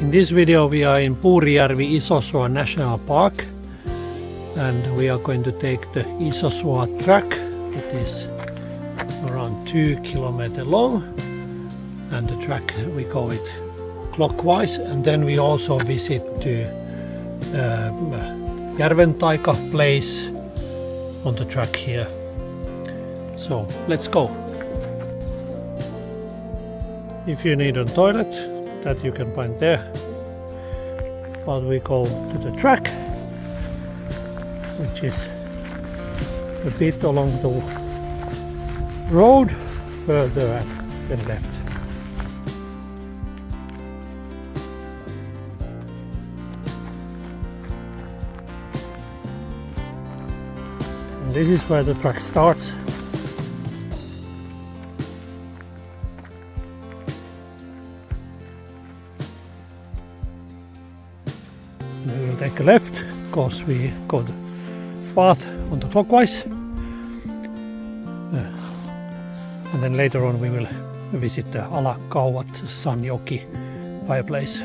In this video we are in Puurijärvi-Isosuo National Park and we are going to take the Isosuo track. It is around 2 kilometers long and the track we go it clockwise, and then we also visit the Järventaika place on the track here. So let's go. If you need a toilet, that you can find there, but we go to the track, which is a bit along the road further than left. And this is where the track starts. We will take a left because we go the path on the clockwise, and then later on we will visit the Ala-Kauvatsanjoki fireplace.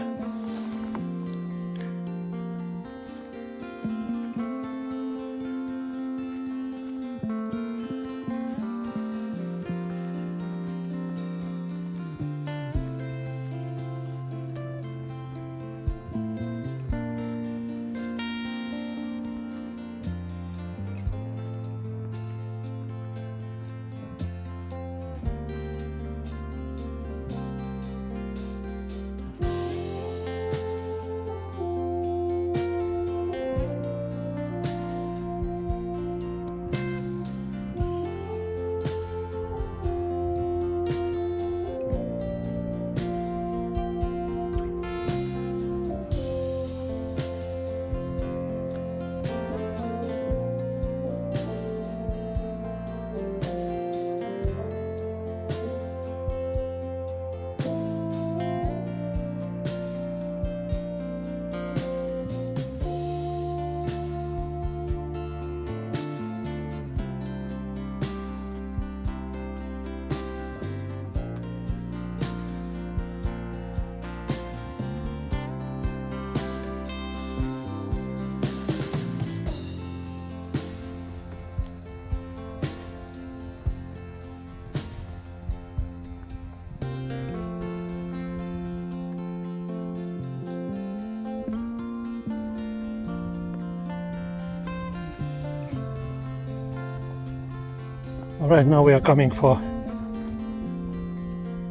Alright, now we are coming for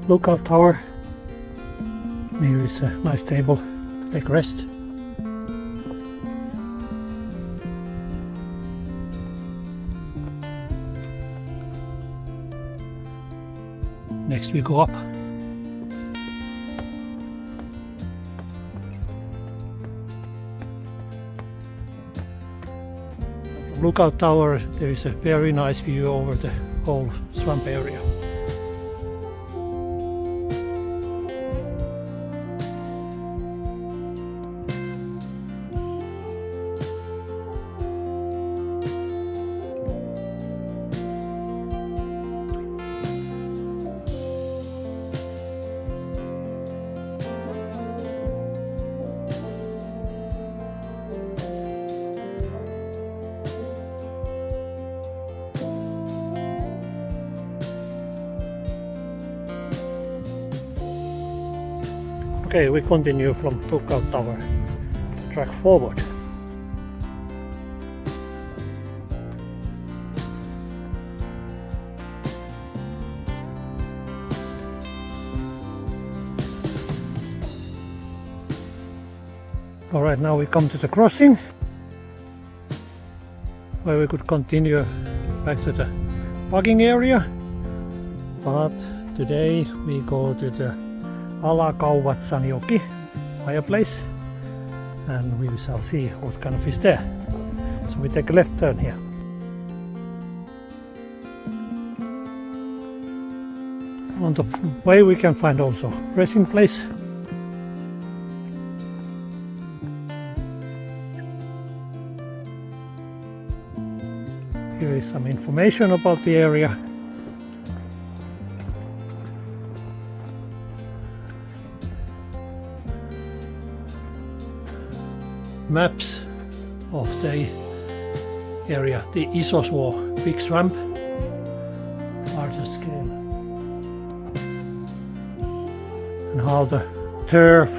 lookout tower. Here is a nice table to take rest. Next we go up. From lookout tower there is a very nice view over the whole swamp area. Okay, we continue from lookout tower to track forward. Alright, now we come to the crossing where we could continue back to the parking area, but today we go to the Ala-Kauvatsanjoki fireplace and we shall see what kind of fish there. So we take a left turn here. On the way we can find also resting place. Here is some information about the area. maps of the area, the Isosuo big swamp, larger scale, and how the turf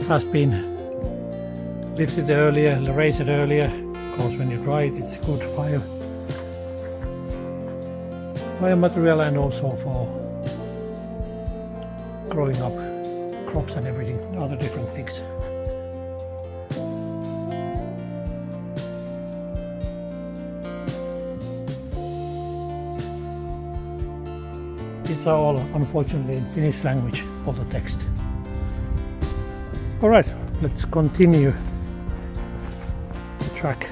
has been lifted earlier, raised earlier, because when you dry it, it's good fire material, and also for growing up crops and everything, other different things. These are all unfortunately in Finnish language, all the text. Alright, let's continue the track.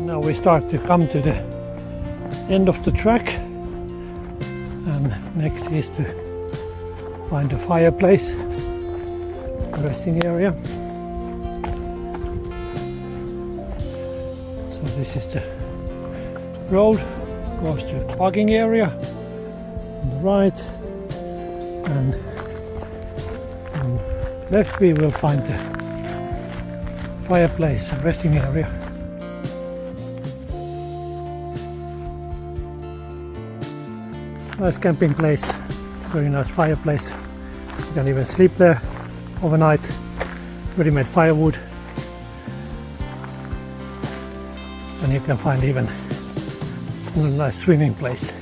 Now we start to come to the end of the track, and next is to find a fireplace, resting area. So this is the road, goes to the parking area on the right, and on left we will find the fireplace and resting area. Nice camping place, very nice fireplace. You can even sleep there overnight. Ready-made firewood, and you can find even a nice swimming place.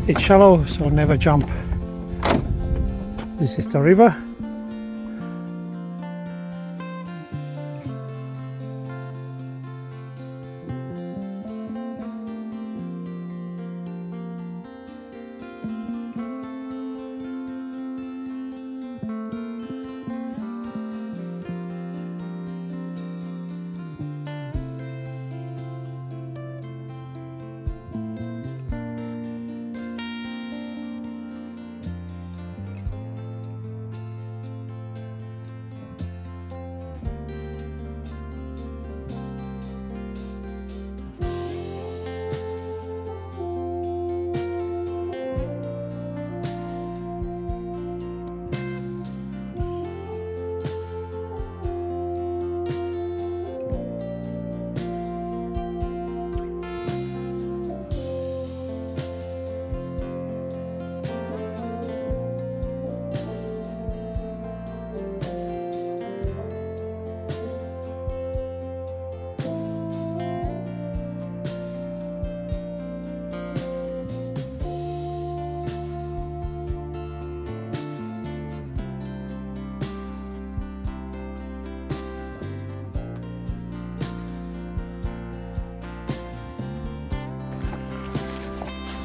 It's shallow, so never jump. This is the river.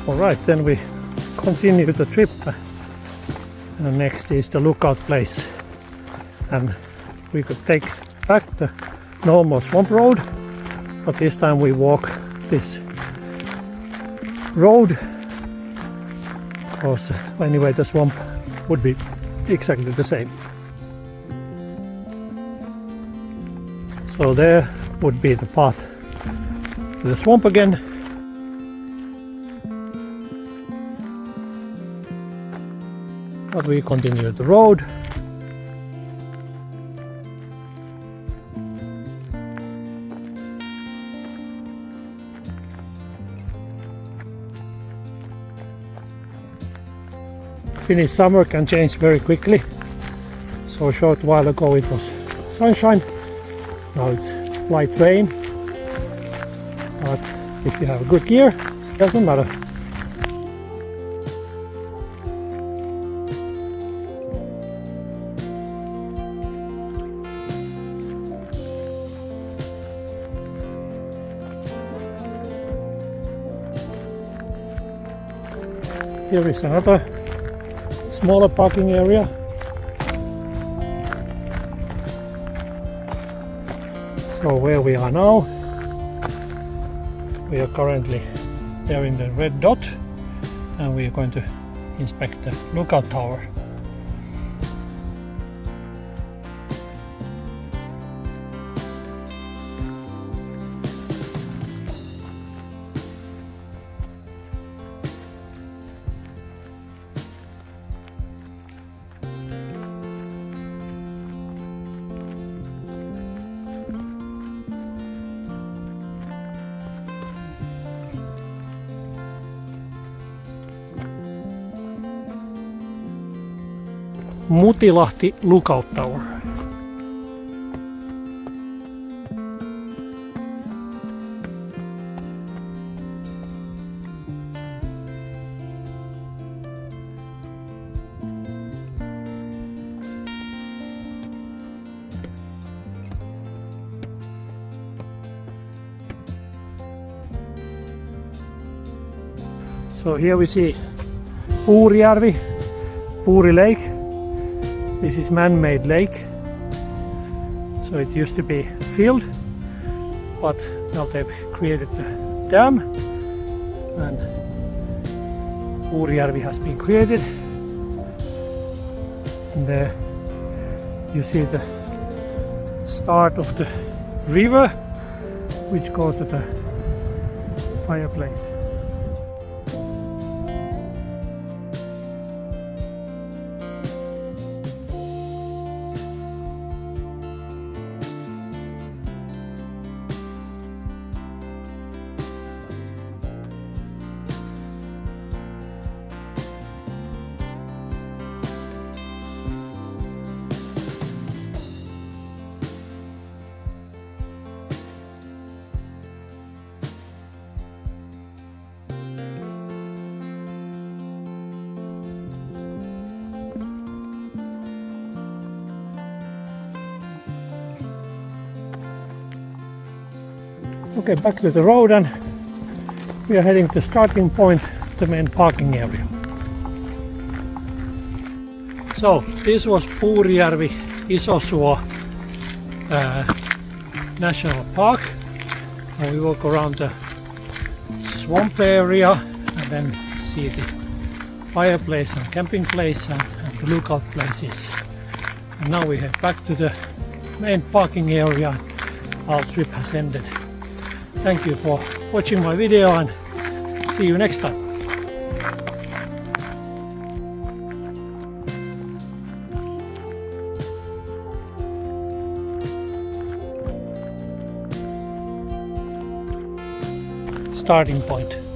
Alright, then we continue the trip, and next is the lookout place, and we could take back the normal swamp road, but this time we walk this road, because anyway the swamp would be exactly the same. So there would be the path to the swamp again. But we continue the road. Finnish summer can change very quickly, So a short while ago it was sunshine, now it's light rain, but if you have good gear, it doesn't matter. Here is another smaller parking area. So where we are now, we are currently there in the red dot, and we are going to inspect the lookout tower. Mutilahti lookout tower. So here we see Puurijärvi, Puuri Lake. This is man-made lake, so it used to be filled, but now they've created the dam, and Puurijärvi has been created. And there you see the start of the river, which goes to the fireplace. Okay, back to the road, and we are heading to the starting point, the main parking area. So this was Puurijärvi-Isosuo National Park, and we walk around the swamp area and then see the fireplace and camping place and the lookout places. And now we head back to the main parking area. Our trip has ended. Thank you for watching my video, and see you next time. Starting point.